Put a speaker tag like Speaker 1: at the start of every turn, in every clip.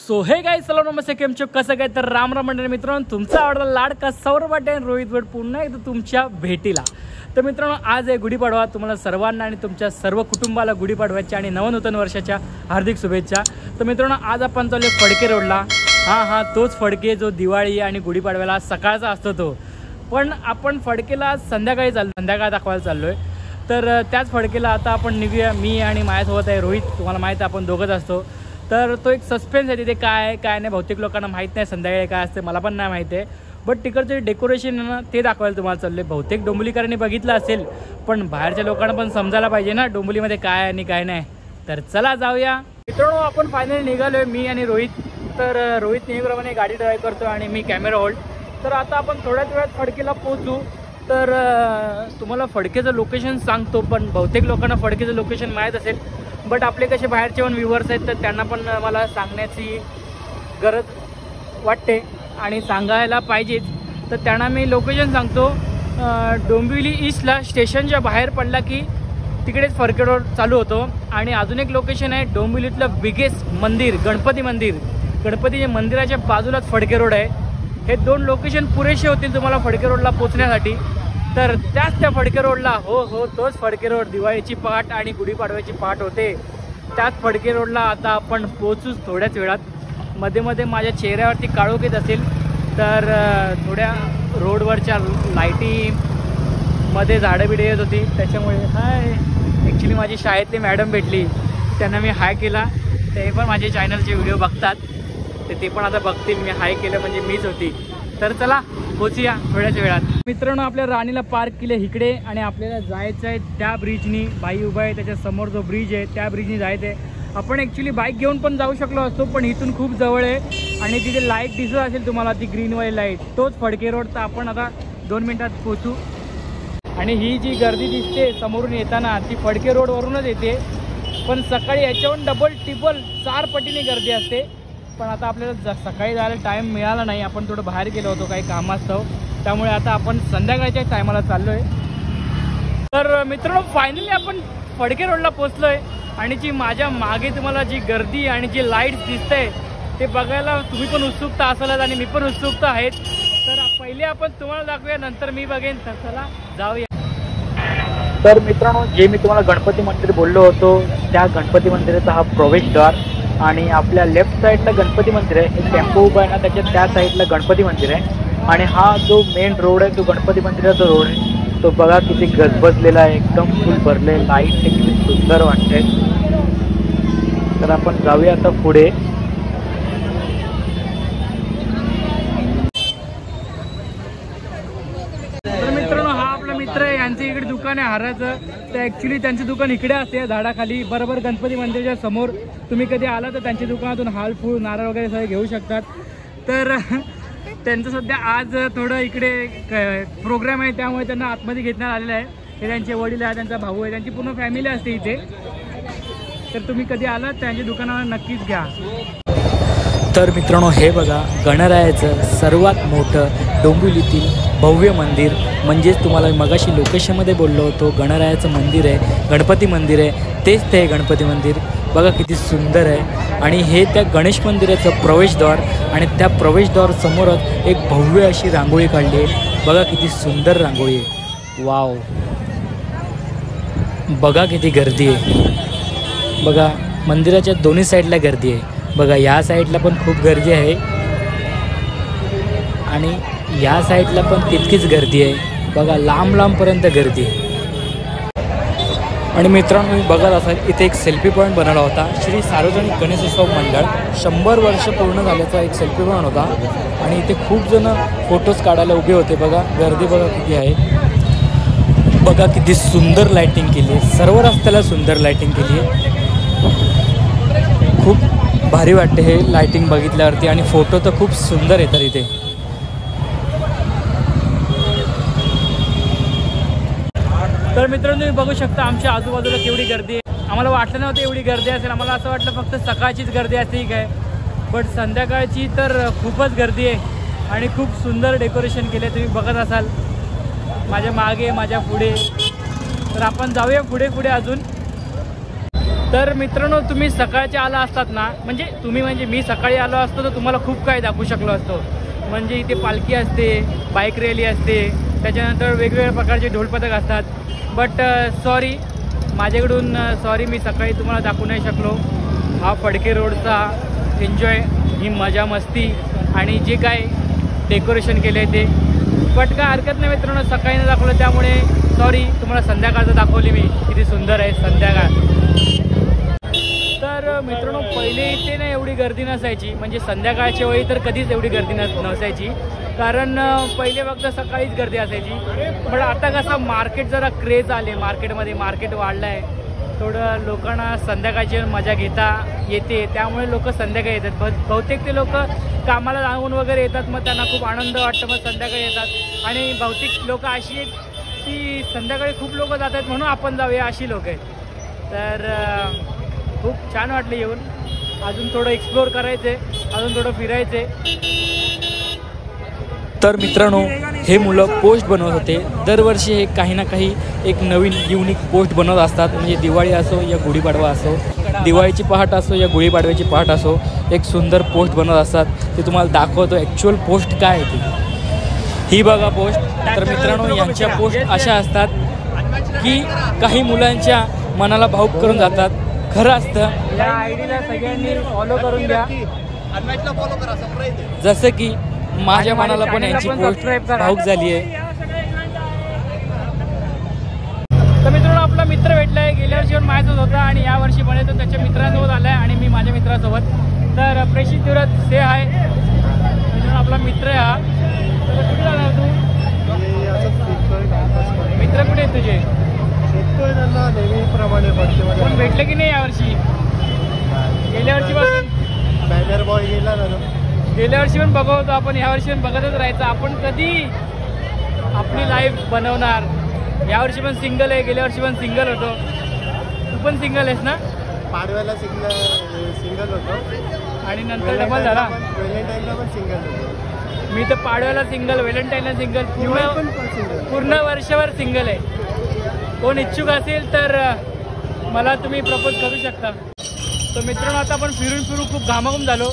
Speaker 1: So hey guys, चला नमस्ते, केम छो, कसं काय? तर राम राम मंडळी मित्रांनो, तुमचा आवडता लाडका सौरभ वाटे आणि रोहित भट पुन्हा एकदा तुमच्या भेटीला. तर मित्रांनो, आज आहे गुढीपाडवा. तुम्हाला सर्वांना आणि तुमच्या सर्व कुटुंबाला गुढीपाडव्याच्या आणि नवनूतन वर्षाच्या हार्दिक शुभेच्छा. तर मित्रांनो, आज आपण चाललो फडके रोडला. हां तोच फडके जो दिवाळी आणि गुढीपाडव्याला सकाळचा असतो तो. पण आपण फडकेला संध्याकाळी संध्याकाळ दाखवायला चाललो आहे. तर त्याच फडकेला आता आपण निघूया. मी आणि माझ्यासोबत आहे रोहित. तुम्हाला माहीत आहे आपण दोघंच असतो. तर तो एक सस्पेन्स आहे तिथे, काय आहे काय नाही बहुतेक लोकांना माहीत नाही. संध्याकाळी काय असते मला पण नाही माहिती आहे. बट तिकडचं डेकोरेशन आहे ना, ते दाखवायला तुम्हाला चाललं आहे. बहुतेक डोंबिवलीकरांनी बघितलं असेल, पण बाहेरच्या लोकांना पण समजायला पाहिजे ना डोंबिवलीमध्ये काय आहे आणि काय नाही. तर चला जाऊया मित्रांनो, आपण फायनली निघालो आहे मी आणि रोहित. तर रोहित नेहमीप्रमाणे गाडी ड्राईव्ह करतो आणि मी कॅमेरा होल्ड. तर आता आपण थोड्याच वेळात फडकेला पोहोचू. तर तुम्हाला फडकेचं लोकेशन सांगतो, पण बहुतेक लोकांना फडकेचं लोकेशन माहीत असेल. बट आपले कसे बाहेरचे पण व्ह्यूवर्स आहेत, तर त्यांना पण मला सांगण्याची गरज वाटते आणि सांगायला पाहिजेच. तर त्यांना मी लोकेशन सांगतो. डोंबिवली ईस्टला स्टेशनच्या बाहेर पडला की तिकडेच फडके रोड चालू होतो. आणि अजून एक लोकेशन आहे डोंबिवलीतलं बिगेस्ट मंदिर, गणपती मंदिर. गणपतीच्या मंदिराच्या बाजूलाच फडके रोड आहे. हे दोन लोकेशन पुरेसे होतील तुम्हाला फडके रोडला पोचण्यासाठी. तर त्या फडके रोडला हो तोच फडके रोड, दिवाळीची पहाट आणि गुढीपाडव्याची पहाट होते. त्याच फडके रोडला आता आपण पोचूच थोड्याच वेळात. मध्ये मध्ये माझ्या चेहऱ्यावरती काळोख येत असेल तर थोड्या रोडवरच्या लाईटी मध्ये झाडं बिडे येत होती त्याच्यामुळे. हाय, ॲक्च्युली माझी शाळेतली मॅडम भेटली, त्यांना मी हाय केला. ते पण माझे चॅनलचे व्हिडिओ बघतात, ते पण आता बघतील मी हाय केलं म्हणजे मीच होती. तर चला पोचूया थोड्याच वेळात. मित्रांनो, आपल्या राणीला पार्क केलं इकडे आणि आपल्याला जायचं आहे त्या ब्रिजनी. बाई उभा आहे त्याच्या समोर, जो ब्रिज आहे त्या ब्रिजनी जायचं आहे. आपण ॲक्च्युली बाईक घेऊन पण जाऊ शकलो असतो, पण इथून खूप जवळ आहे. आणि तिथे लाईट दिसत असेल तुम्हाला, ती ग्रीनवाली लाईट, तोच फडके रोड. तर आपण आता 2 मिनिटात पोचू. आणि ही जी गर्दी दिसते समोरून येताना, ती फडके रोडवरूनच येते. पण सकाळी याच्यावरून डबल टिबल 4 पटीने गर्दी असते. पण आता आपल्याला सकाळी जायला टाईम मिळाला नाही, आपण थोडं बाहेर गेलो होतो काही कामास्तव. त्यामुळे आता आपण संध्याकाळच्या टायमाला चाललो आहे. तर मित्रांनो, फायनली आपण फडके रोडला पोचलो आहे. आणि जी माझ्या मागे तुम्हाला जी गर्दी आणि जी लाईट्स दिसते ते बघायला तुम्ही पण उत्सुकता असाल आणि मी पण उत्सुकता आहेत. तर पहिले आपण तुम्हाला दाखवूया, नंतर मी बघेन. तर चला जाऊया. तर मित्रांनो, जे मी तुम्हाला गणपती मंदिर बोललो होतो, त्या गणपती मंदिराचा हा प्रवेशद्वार. आणि आपल्या लेफ्ट साईडला गणपती मंदिर आहे. एक टेम्पो उभा आहे ना, त्याच्या त्या साईडला गणपती मंदिर आहे. आणि हा जो मेन रोड आहे तो गणपती मंदिराचा रोड आहे. तो बघा किती गजबजलेला आहे, एकदम फुल भरले, लाईट किती सुंदर वाटते. तर आपण जाऊया आता पुढे. तर मित्रांनो, हा आपला मित्र आहे, यांचं इकडे दुकान आहे हाराचं. तर ॲक्च्युली त्यांचं दुकान इकडे असते झाडाखाली, बरोबर गणपती मंदिराच्या समोर. तुम्ही कधी आला तर त्यांच्या दुकानातून हाल फूल नारळ वगैरे सगळे घेऊ शकतात. तर त्यांचं सध्या आज थोडं इकडे प्रोग्राम आहे, त्यामुळे त्यांना आतमध्ये घेण्यात आलेलं आहे. हे त्यांचे वडील आहे, त्यांचा भाऊ आहे, त्यांची पूर्ण फॅमिली असते इथे. तर तुम्ही कधी आलात त्यांच्या दुकानावर नक्कीच घ्या. तर मित्रांनो, हे बघा गणरायाचं सर्वात मोठं डोंबिवलीतील भव्य मंदिर. म्हणजेच तुम्हाला मगाशी लोकेशनमध्ये बोललो होतो, गणरायाचं मंदिर आहे, गणपती मंदिर आहे, तेच ते गणपती मंदिर. बघा किती सुंदर आहे. आणि हे त्या गणेश मंदिराचं प्रवेशद्वार. आणि त्या प्रवेशद्वार समोरच एक भव्य अशी रांगोळी काढली आहे. बघा किती सुंदर रांगोळी आहे. वाव, बघा किती गर्दी आहे. बघा मंदिराच्या दोन्ही साईडला गर्दी आहे. बघा या साईडला पण खूप गर्दी आहे आणि या साईडला पण तितकीच गर्दी आहे. बघा लांब लांबपर्यंत गर्दी आहे. आणि मित्रांनो, मी बघत असाल इथे एक सेल्फी पॉईंट बनवला होता. श्री सार्वजनिक गणेशोत्सव मंडळ 100 वर्ष पूर्ण झाल्याचा एक सेल्फी पॉईंट होता. आणि इथे खूप जण फोटोज काढायला उभे होते. बघा गर्दी बघा किती आहे. बघा किती सुंदर लाईटिंग केली आहे, सर्व रस्त्याला सुंदर लाईटिंग केली आहे. खूप भारी वाटते हे लाईटिंग बघितल्यावरती. आणि फोटो तर खूप सुंदर येतात इथे. तर मित्रांनो, तुम्ही बघू शकता आमच्या आजूबाजूला केवढी गर्दी आहे. आम्हाला वाटलं नव्हतं एवढी गर्दी असेल. आम्हाला असं वाटलं फक्त सकाळचीच गर्दी असते ठीक आहे, बट संध्याकाळची तर खूपच गर्दी आहे. आणि खूप सुंदर डेकोरेशन केले, तुम्ही बघत असाल माझ्या मागे माझ्या पुढे. तर आपण जाऊया पुढे पुढे अजून. तर मित्रांनो, तुम्ही सकाळचे आला असतात ना, म्हणजे मी सकाळी आलो असतो तर तुम्हाला खूप काही दाखवू शकलो असतो. म्हणजे इथे पालखी असते, बाईक रॅली असते, त्याच्यानंतर वेगवेगळ्या प्रकारचे ढोलपथक असतात. बट सॉरी, माझ्याकडून सॉरी, मी सकाळी तुम्हाला दाखवू नाही शकलो. हा फडके रोडचा एन्जॉय, ही मजा मस्ती आणि जे काय डेकोरेशन केलं आहे ते. बट काय हरकत नाही मित्रांनो, सकाळी नाही दाखवलं त्यामुळे सॉरी. तुम्हाला संध्याकाळचं दाखवली मी, किती सुंदर आहे संध्याकाळ. तर मित्रांनो, पहिले इथे ना एवढी गर्दी नसायची, म्हणजे संध्याकाळच्या वेळी तर कधीच एवढी गर्दी नसायची, कारण पहिले फक्त सकाळीच गर्दी असायची. पण आता कसं मार्केट जरा क्रेज आले, मार्केट वाढलं आहे, थोडं लोकांना संध्याकाळची मजा घेता येते, त्यामुळे लोक संध्याकाळी येतात. बहुतेक ते लोक कामाला जाऊन वगैरे येतात, मग त्यांना खूप आनंद वाटतं, मग संध्याकाळी येतात. आणि बहुतेक लोक अशी आहेत की संध्याकाळी खूप लोक जात आहेत म्हणून आपण जाऊया, अशी लोक आहेत. तर खूप छान वाटलं येऊन. अजून थोडं एक्सप्लोअर करायचं आहे, अजून थोडं फिरायचं आहे. तर मित्रांनो, हे मुलं पोस्ट बनवत होते. दरवर्षी हे काही ना काही एक नवीन युनिक पोस्ट बनवत असतात. म्हणजे दिवाळी असो या गुढीपाडवा असो, दिवाळीची पहाट असो या गुढीपाडव्याची पहाट असो, एक सुंदर पोस्ट बनवत असतात. ते तुम्हाला दाखवतो ॲक्च्युअल पोस्ट काय आहे ती. ही बघा पोस्ट. तर मित्रांनो, यांच्या पोस्ट अशा असतात की काही मुलांच्या मनाला भावुक करून जातात. खरं असतं. या आयडीला सगळ्यांनी फॉलो करून द्या, जसं की माझ्या मनाला पण यांची पोस्ट भावुक झाली आहे. तर मित्रांनो, आपला मित्र भेटलाय. गेल्या वर्षी पण माझ्यासोबत होता आणि यावर्षी पण येतो त्याच्या मित्रांसोबत आलाय आणि मी माझ्या मित्रासोबत. तर प्रेषित दिवरात से आहे. मित्रांनो, आपला मित्र आहे हा. तर कुठे जाणार तू? मित्र कुठे आहेत तुझे?
Speaker 2: नेहमीप्रमाणे
Speaker 1: पण भेटले की नाही यावर्षी? गेल्या वर्षी पासून
Speaker 2: बॅनर बॉय गेला ना.
Speaker 1: गेल्या वर्षी पण बघवतो आपण, यावर्षी पण बघतच राहायचं. आपण कधी आपली लाईफ बनवणार? यावर्षी पण सिंगल आहे, गेल्या वर्षी पण सिंगल होतो. तू पण सिंगल आहेस ना?
Speaker 2: पाडव्याला सिंगल होतो
Speaker 1: आणि नंतर डबल झाला.
Speaker 2: व्हॅलेंटाईनला पण सिंगल होतो.
Speaker 1: मी तर पाडव्याला सिंगल, व्हॅलेंटाईनला सिंगल, पूर्ण वर्षभर सिंगल आहे. कोण इच्छुक असेल तर मला तुम्ही प्रपोज करू शकता. तर मित्रांनो, आता आपण फिरून खूप घामाघूम झालो,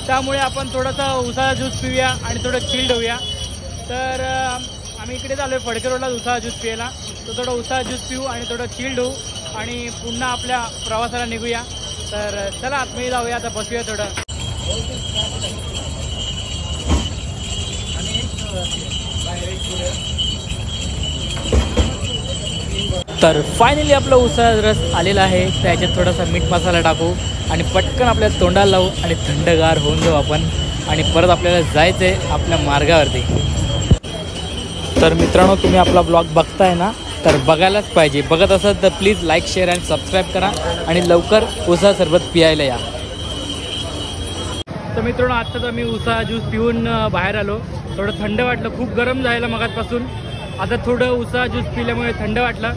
Speaker 1: त्यामुळे आपण थोडासा उसाळा ज्यूस पिऊया आणि थोडं चिल्ड होऊया. तर आम्ही इकडे झालो आहे फडके रोडला उसाळा ज्यूस पियायला. तर थोडं उसाळा ज्यूस पिऊ आणि थोडं चिल्ड होऊ आणि पुन्हा आपल्या प्रवासाला निघूया. तर चला आतमध्ये जाऊया, आता बसूया थोडं. तर फायनली आपला उसाळा रस आलेला आहे. त्याच्यात थोडासा मीठ मसाला टाकू आणि पटकन आपल्या तोंडाला लावू आणि थंडगार होऊन जाऊ आपण. आणि परत आपल्याला जायचं आहे आपल्या मार्गावरती. तर मित्रांनो, तुम्ही आपला ब्लॉग बघताय ना, तर बघायलाच पाहिजे. बघत असाल तर प्लीज लाईक, शेअर आणि सबस्क्राईब करा आणि लवकर उसाळा सरबत पियायला या. तर मित्रांनो, आत्ता तर मी उसाळा ज्यूस पिऊन बाहेर आलो. थोडं थंड वाटलं, खूप गरम झालं मगाचपासून. आता थोडं उसाळा ज्यूस पिल्यामुळे थंड वाटलं.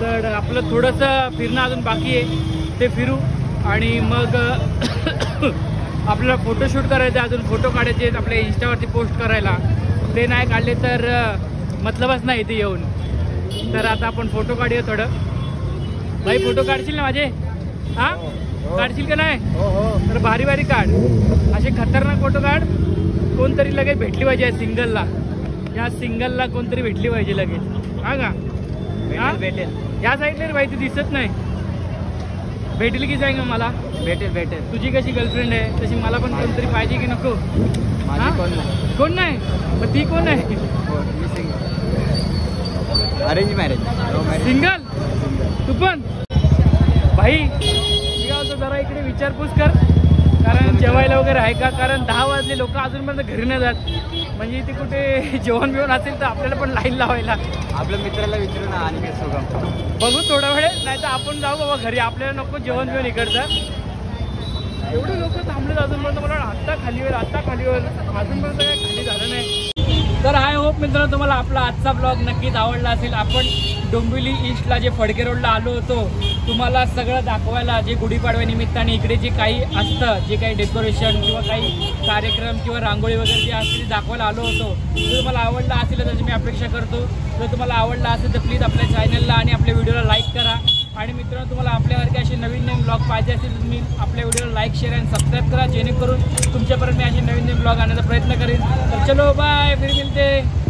Speaker 1: तर आपलं थोडंसं फिरणं अजून बाकी आहे, ते फिरू आणि मग आपल्याला फोटोशूट करायचं, अजून फोटो काढायचे आहेत आपल्या इंस्टावरती पोस्ट करायला. ते नाही काढले तर मतलबच नाही इथे येऊन. तर आता आपण फोटो काढूया थोडं. भाई फोटो काढशील ना माझे? हां, काढशील का नाही? तर भारी भारी काढ, असे खतरनाक फोटो काढ. कोणतरी लगेच भेटली पाहिजे सिंगलला, या सिंगलला कोणतरी भेटली पाहिजे लगेच. हां का? भेटेल. या साईडला भाई ती दिसत नाही. भेटेल की जाईन मला? भेटेल. तुझी कशी गर्लफ्रेंड आहे तशी मला पण कोणतरी पाहिजे की नको? कोण नाही? मग ती कोण आहे?
Speaker 2: Arrange marriage.
Speaker 1: सिंगल? तू पण? भाई जरा इकडे विचारपूस कर, कारण जेवायला वगैरे आहे का? कारण 10 वाजले, लोक अजूनपर्यंत घरी नाही जात. म्हणजे इथे कुठे जेवण बिवण असेल तर आपल्याला पण लाईन लावायला.
Speaker 2: आपल्या मित्राला विचारू ना आणि
Speaker 1: बघू थोडा वेळ, नाही तर आपण जाऊ बाबा घरी. आपल्याला नको जेवण बिवण इकडचं. एवढे लोक थांबलेत अजूनपर्यंत. मला आत्ता खाली होईल अजूनपर्यंत काही खाली झालं नाही. तर आय होप मित्रांनो तुम्हाला आपला आजचा ब्लॉग नक्कीच आवडला असेल. आपण डोंबिवली ईस्टला जे फडके रोडला आलो होतो, तुम्हाला सगळं दाखवायला, जे गुढीपाडव्या निमित्ताने इकडे जे काही असतं, जे काही डेकोरेशन किंवा काही कार्यक्रम किंवा रांगोळी वगैरे जे असते ते दाखवायला आलो होतो. जर तुम्हाला आवडला असेल त्याची मी अपेक्षा करतो. जर तुम्हाला आवडला असेल तर प्लीज आपल्या चॅनलला आणि आपल्या व्हिडिओला लाईक करा आणि मित्रांनो तुम्हाला आपल्यासारखे असे नवीन ब्लॉग पाहिजे असेल तर तुम्ही आपल्या व्हिडिओला लाईक शेअर आणि सबस्क्राईब करा, जेणेकरून तुमच्यापर्यंत मी असे नवीन ब्लॉग आणण्याचा प्रयत्न करेन. तर चलो बाय, फिर मिळते.